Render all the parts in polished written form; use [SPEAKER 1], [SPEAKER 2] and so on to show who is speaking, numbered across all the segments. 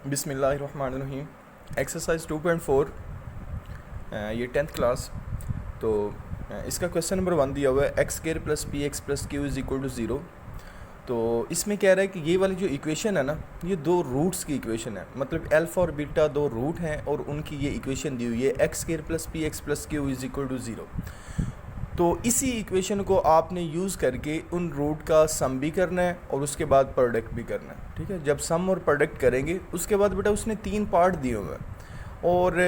[SPEAKER 1] बिस्मिल्लाहिर्रहमानिर्रहीम। एक्सरसाइज 2.4 ये 10th class. तो इसका क्वेश्चन नंबर 1 दिया हुआ है x square plus p x plus q is equal to 0। तो इसमें कह रहा है कि ये वाली जो इक्वेशन है ना, ये दो रूट्स की इक्वेशन है। मतलब अल्फ़ा और बीटा दो रूट हैं और उनकी ये इक्वेशन दी हुई है x square plus p x plus q is equal to 0। तो इसी इक्वेशन को आपने यूज़ करके उन रूट का सम भी करना है और उसके बाद प्रोडक्ट भी करना है। ठीक है, जब सम और प्रोडक्ट करेंगे उसके बाद बेटा उसने 3 पार्ट दिए हुए हैं और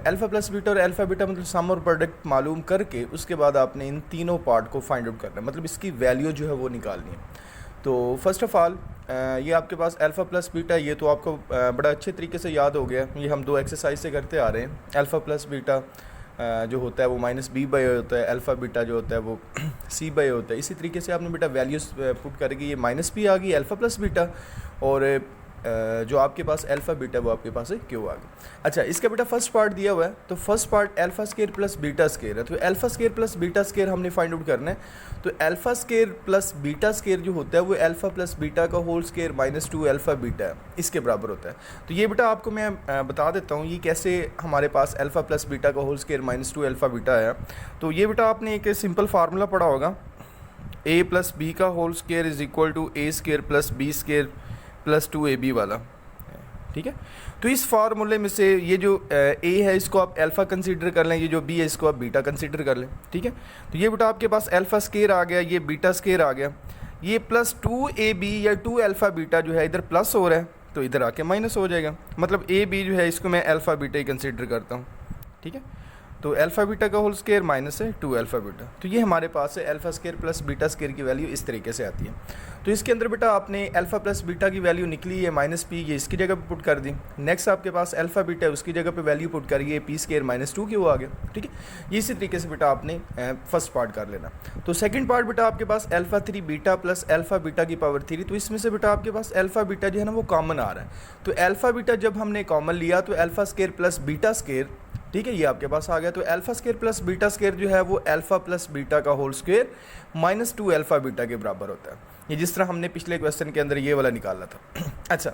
[SPEAKER 1] अल्फ़ा प्लस बीटा और अल्फ़ा बीटा मतलब सम और प्रोडक्ट मालूम करके उसके बाद आपने इन तीनों पार्ट को फाइंड आउट करना है, मतलब इसकी वैल्यू जो है वो निकालनी है। तो फर्स्ट ऑफ़ ऑल ये आपके पास अल्फ़ा प्लस बीटा, ये तो आपको बड़ा अच्छे तरीके से याद हो गया। ये हम 2 एक्सरसाइज से करते आ रहे हैं। अल्फ़ा प्लस बीटा जो होता है वो माइनस बी बाई होता है, अल्फ़ा बीटा जो होता है वो सी बाई होता है। इसी तरीके से आपने बेटा वैल्यूज़ पुट करके ये माइनस बी आ गई अल्फ़ा प्लस बीटा और जो आपके पास अल्फ़ा बीटा वो आपके पास है क्यू आ गया। अच्छा, इसका बेटा फर्स्ट पार्ट दिया हुआ है, तो first part alpha square plus beta square है। तो alpha square plus beta square हमने फाइंड आउट करना है। तो alpha square plus beta square जो होता है वो अल्फ़ा प्लस बीटा का whole square minus 2 alpha beta है, इसके बराबर होता है। तो ये बेटा आपको मैं बता देता हूँ ये कैसे हमारे पास अल्फ़ा प्लस बीटा का whole square minus 2 alpha beta है। तो ये बेटा आपने एक सिंपल फार्मूला पढ़ा होगा, ए प्लस बी का whole square is equal to a square plus b square plus 2ab वाला। ठीक है, तो इस फार्मूले में से ये जो ए है इसको आप अल्फ़ा कंसीडर कर लें, ये जो बी है इसको आप बीटा कंसीडर कर लें। ठीक है, तो ये बेटा आपके पास अल्फ़ा स्क्वायर आ गया, ये बीटा स्क्वायर आ गया, ये प्लस 2ab या 2 अल्फ़ा बीटा जो है इधर प्लस हो रहा है तो इधर आके माइनस हो जाएगा। मतलब ए बी जो है इसको मैं अल्फ़ा बीटा ही कंसीडर करता हूँ। ठीक है, तो अल्फ़ा बीटा का होल स्क्वायर माइनस है 2 अल्फ़ा बीटा। तो ये हमारे पास है alpha square plus beta square की वैल्यू इस तरीके से आती है। तो इसके अंदर बेटा आपने अल्फ़ा प्लस बीटा की वैल्यू निकली है माइनस पी, ये इसकी जगह पे पुट कर दी। नेक्स्ट आपके पास अल्फ़ा बीटा है उसकी जगह पे वैल्यू पुट करिए, पी स्क्वायर माइनस 2 क्यों आ गया। ठीक है, ये इसी तरीके से बेटा आपने फर्स्ट पार्ट कर लेना। तो सेकंड पार्ट बेटा आपके पास alpha 3 beta plus alpha beta की पावर 3। तो इसमें से बेटा आपके पास अल्फ़ा बीटा जो है ना वो कॉमन आ रहा है। तो अल्फ़ा बीटा जब हमने कॉमन लिया तो alpha square plus beta square, ठीक है, ये आपके पास आ गया। तो alpha square plus beta square जो है वो अल्फ़ा प्लस बीटा का whole square minus 2 alpha beta के बराबर होता है। ये जिस तरह हमने पिछले क्वेश्चन के अंदर ये वाला निकाला था। अच्छा,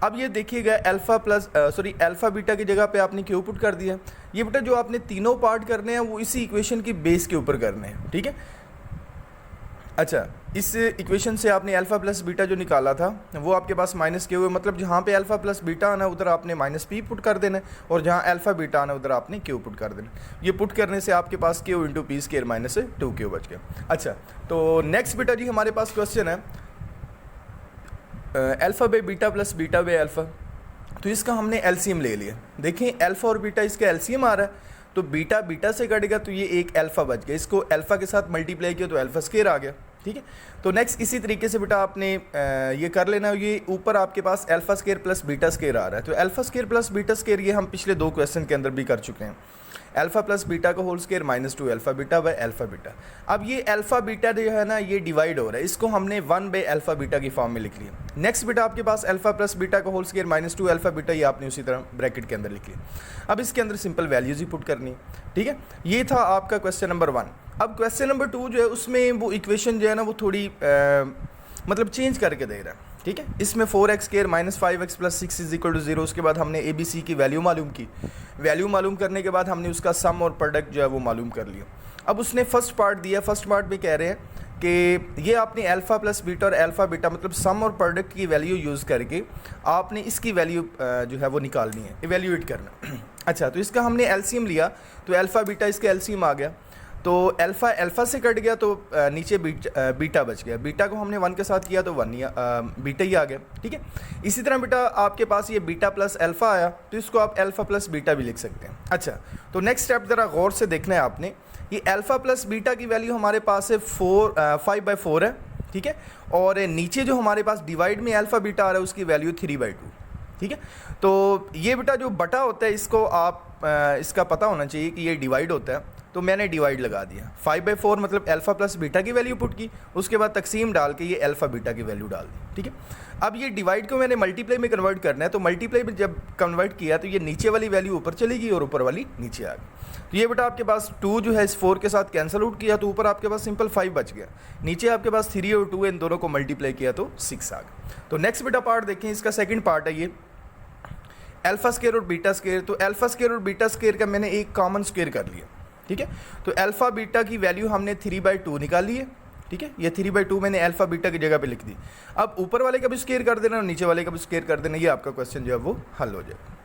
[SPEAKER 1] अब ये देखिएगा अल्फ़ा बीटा की जगह पे आपने क्यों पुट कर दिया। ये बेटा जो आपने तीनों पार्ट करने हैं वो इसी इक्वेशन की बेस के ऊपर करने हैं। ठीक है, अच्छा, इस इक्वेशन से आपने अल्फ़ा प्लस बीटा जो निकाला था वो आपके पास माइनस के हुए, मतलब जहाँ पे अल्फ़ा प्लस बीटा आना उधर आपने माइनस पी पुट कर देना है और जहाँ अल्फ़ा बीटा आना उधर आपने क्यू पुट कर देना। ये पुट करने से आपके पास Q into P square minus 2 Q बच गया। अच्छा, तो नेक्स्ट बेटा जी हमारे पास क्वेश्चन है alpha by beta plus beta by alpha. तो इसका हमने एलसीएम ले लिया। देखें अल्फ़ा और बीटा इसका एलसीएम आ रहा है, तो बीटा बीटा से कटेगा तो ये एक अल्फ़ा बच गया, इसको अल्फ़ा के साथ मल्टीप्लाई किया तो अल्फ़ा स्क्वायर आ गया। ठीक है, तो नेक्स्ट इसी तरीके से बेटा आपने ये कर लेना। ये ऊपर आपके पास alpha square plus beta square आ रहा है, तो alpha square plus beta square ये हम पिछले 2 क्वेश्चन के अंदर भी कर चुके हैं। अल्फ़ा प्लस बीटा का whole square minus 2 alpha beta by alpha beta. अब ये अल्फ़ा बीटा जो है ना ये डिवाइड हो रहा है, इसको हमने 1 बाई अल्फ़ा बीटा की फॉर्म में लिख लिया। नेक्स्ट बेटा आपके पास अल्फ़ा प्लस बीटा का whole square minus 2 alpha beta, ये आपने उसी तरह ब्रैकेट के अंदर लिख लिया। अब इसके अंदर सिंपल वैल्यूज ही पुट करनी है। ठीक है, ये था आपका क्वेश्चन नंबर 1। अब क्वेश्चन नंबर 2 जो है उसमें वो इक्वेशन जो है ना वो थोड़ी मतलब चेंज करके दे रहा है। ठीक है, इसमें 4x square minus 5x plus 6 is equal to 0। उसके बाद हमने ए बी सी की वैल्यू मालूम की। वैल्यू मालूम करने के बाद हमने उसका सम और प्रोडक्ट जो है वो मालूम कर लिया। अब उसने फर्स्ट पार्ट दिया, फर्स्ट पार्ट में कह रहे हैं कि ये आपने अल्फ़ा प्लस बीटा और अल्फ़ा बीटा मतलब सम और प्रोडक्ट की वैल्यू यूज़ करके आपने इसकी वैल्यू जो है वो निकालनी है, इवेल्यूएट करना। अच्छा, तो इसका हमने एलसीएम लिया, तो अल्फ़ा बीटा इसका एलसीएम आ गया, तो अल्फ़ा अल्फ़ा से कट गया तो नीचे बीटा बच गया। बीटा को हमने 1 के साथ किया तो 1 बीटा ही आ गया। ठीक है, इसी तरह बेटा आपके पास ये बीटा प्लस अल्फ़ा आया तो इसको आप अल्फ़ा प्लस बीटा भी लिख सकते हैं। अच्छा, तो नेक्स्ट स्टेप ज़रा गौर से देखना है आपने। ये अल्फ़ा प्लस बीटा की वैल्यू हमारे पास है 5/4 है। ठीक है, और नीचे जो हमारे पास डिवाइड में अल्फ़ा बीटा आ रहा है उसकी वैल्यू 3/2। ठीक है, तो ये बेटा जो बटा होता है इसको आप इसका पता होना चाहिए कि ये डिवाइड होता है, तो मैंने डिवाइड लगा दिया। 5/4 मतलब अल्फ़ा प्लस बीटा की वैल्यू पुट की, उसके बाद तकसीम डाल के ये अल्फ़ा बीटा की वैल्यू डाल दी। ठीक है, अब ये डिवाइड को मैंने मल्टीप्लाई में कन्वर्ट करना है, तो मल्टीप्लाई में जब कन्वर्ट किया तो ये नीचे वाली वैल्यू ऊपर चलेगी और ऊपर वाली नीचे आ गई। तो ये बेटा आपके पास 2 जो है इस 4 के साथ कैंसिल आउट किया तो ऊपर आपके पास सिंपल 5 बच गया, नीचे आपके पास 3 और 2 इन दोनों को मल्टीप्लाई किया तो 6 आ गया। तो नेक्स्ट बेटा पार्ट देखें, इसका सेकंड पार्ट है ये अल्फा स्केयर और बीटा स्केयर, तो अल्फा स्केयर और बीटा स्केयर का मैंने एक कॉमन स्केयर कर लिया, ठीक है। तो अल्फा बीटा की वैल्यू हमने 3/2 निकाली है, ठीक है। ये 3/2 मैंने अल्फा बीटा की जगह पे लिख दी। अब ऊपर वाले का भी स्केयर कर देना और नीचे वाले का भी स्केयर कर देना, ये आपका क्वेश्चन जो है वो हल हो जाएगा।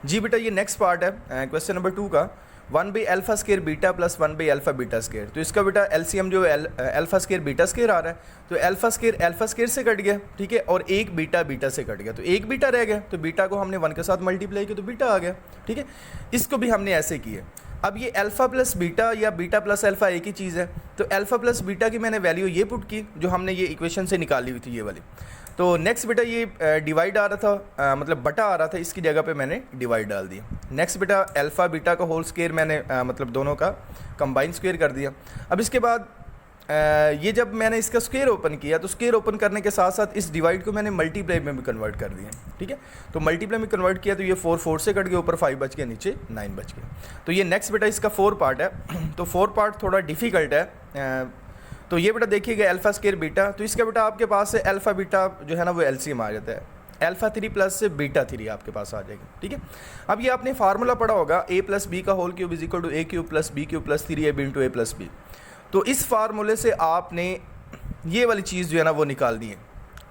[SPEAKER 1] जी बेटा ये नेक्स्ट पार्ट है क्वेश्चन नंबर 2 का, 1/अल्फा स्केयर बीटा प्लस 1/अल्फा बीटा स्केयर। तो इसका बेटा एलसीएम जो अल्फा स्केयर बीटा स्केयर आ रहा है, तो अल्फा स्केयर से कट गया, ठीक है, और एक बीटा बीटा से कट गया, तो एक बीटा रह गया, तो बीटा को हमने 1 के साथ मल्टीप्लाई किया तो बीटा आ गया, ठीक है। इसको भी हमने ऐसे किया। अब ये अल्फा प्लस बीटा या बीटा प्लस अल्फा एक ही चीज़ है, तो अल्फा प्लस बीटा की मैंने वैल्यू ये पुट की जो हमने ये इक्वेशन से निकाली हुई थी ये वाली। तो नेक्स्ट बेटा ये डिवाइड आ रहा था, मतलब बटा आ रहा था, इसकी जगह पे मैंने डिवाइड डाल दिया। नेक्स्ट बेटा अल्फा बीटा का होल स्क्वायर मैंने मतलब दोनों का कंबाइन स्क्वायर कर दिया। अब इसके बाद ये जब मैंने इसका स्क्वायर ओपन किया तो स्क्वायर ओपन करने के साथ साथ इस डिवाइड को मैंने मल्टीप्लाई में भी कन्वर्ट कर दिया, ठीक है। तो मल्टीप्लाई में कन्वर्ट किया तो ये 4 से कट गया, ऊपर 5 बच गया, नीचे 9 बच गया। तो ये नेक्स्ट बेटा इसका 4 पार्ट है। तो 4 पार्ट थोड़ा डिफ़िकल्ट है। तो ये बेटा देखिएगा अल्फा स्केयर बीटा, तो इसका बेटा आपके पास से अल्फा बीटा जो है ना वो एलसीएम आ जाता है, अल्फा 3 प्लस से बीटा 3 आपके पास आ जाएगी, ठीक है। अब ये आपने फार्मूला पढ़ा होगा a प्लस बी का whole cube is equal to a cube plus b cube plus 3ab into a plus b. तो इस फार्मूले से आपने ये वाली चीज़ जो है ना वो निकाल दी है,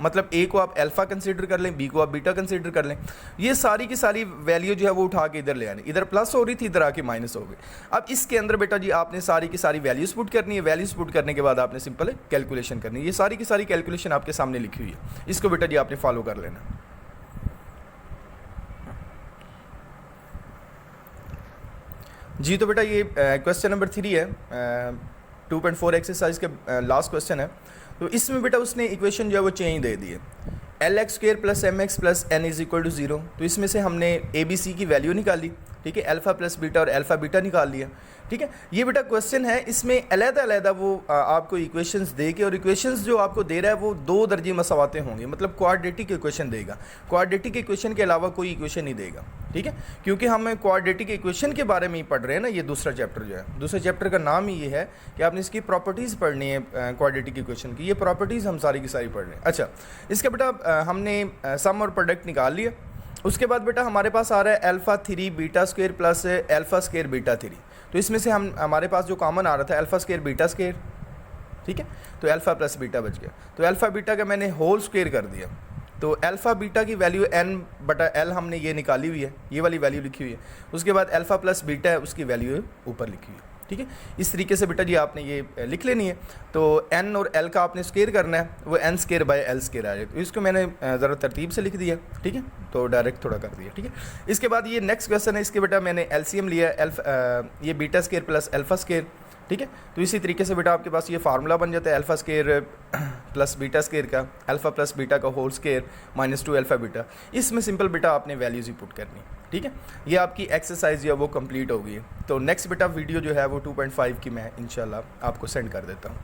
[SPEAKER 1] मतलब a को आप अल्फा कंसीडर कर लें, b को आप बीटा कंसीडर कर लें, ये सारी की सारी वैल्यू जो है वो उठा के इधर ले आनी, इधर प्लस हो रही थी इधर आके माइनस हो गई। अब इसके अंदर बेटा जी आपने सारी की सारी वैल्यूज़ पुट करनी है, वैल्यूज़ पुट करने के बाद आपने सिंपल कैलकुलेशन करनी है। ये सारी की सारी कैलकुलेशन आपके सामने लिखी हुई है, इसको बेटा जी आपने फॉलो कर लेना। जी तो बेटा ये क्वेश्चन नंबर 3 है, 2.4 एक्सरसाइज का लास्ट क्वेश्चन है। तो इसमें बेटा उसने इक्वेशन जो है वो चेंज दे दी है, LX square plus MX plus N is equal to 0। तो इसमें से हमने ABC की वैल्यू निकाली, ठीक है, अल्फा प्लस बीटा और अल्फा बीटा निकाल लिया, ठीक है। ये बेटा क्वेश्चन है, इसमें अलग-अलग वो आपको इक्वेशंस दे के, और इक्वेशंस जो आपको दे रहा है वो 2 दर्जे मसवाते होंगे, मतलब क्वाड्रेटिक इक्वेशन देगा, क्वाड्रेटिक इक्वेशन के अलावा कोई इक्वेशन नहीं देगा, ठीक है। क्योंकि हम क्वाड्रेटिक इक्वेशन के बारे में ही पढ़ रहे हैं ना, ये दूसरा चैप्टर जो है, दूसरे चैप्टर का नाम ही ये है कि आपने इसकी प्रॉपर्टीज़ पढ़नी है क्वाड्रेटिक इक्वेशन की, ये प्रॉपर्टीज़ हम सारी की सारी पढ़ रहे हैं। अच्छा, इसका बेटा हमने सम और प्रोडक्ट निकाल लिया। उसके बाद बेटा हमारे पास आ रहा है alpha 3 beta square plus alpha square beta 3। तो इसमें से हमारे पास जो कॉमन आ रहा था अल्फा स्क्वायर बीटा स्क्वायर, ठीक है, तो अल्फा प्लस बीटा बच गया। तो अल्फा बीटा का मैंने होल स्क्वायर कर दिया, तो अल्फा बीटा की वैल्यू n/l हमने ये निकाली हुई है, ये वाली वैल्यू लिखी हुई है। उसके बाद अल्फा प्लस बीटा है उसकी वैल्यू ऊपर लिखी हुई है, ठीक है। इस तरीके से बेटा जी आपने ये लिख लेनी है। तो n और l का आपने स्क्वायर करना है, वो n square by l square आ जाए। तो इसको मैंने ज़रा तरतीब से लिख दिया, ठीक है, तो डायरेक्ट थोड़ा कर दिया, ठीक है। इसके बाद ये नेक्स्ट क्वेश्चन है, इसके बेटा मैंने एलसीएम लिया ये beta square plus alpha square, ठीक है। तो इसी तरीके से बेटा आपके पास ये फार्मूला बन जाता है alpha square plus beta square का, अल्फा प्लस बीटा का whole square minus 2 alpha beta. इसमें सिंपल बेटा आपने वैल्यूज़ ही पुट करनी, ठीक है। ये आपकी एक्सरसाइज जो है वो कंप्लीट हो गई है। तो नेक्स्ट बेटा वीडियो जो है वो 2.5 की मैं इंशाल्लाह आपको सेंड कर देता हूँ।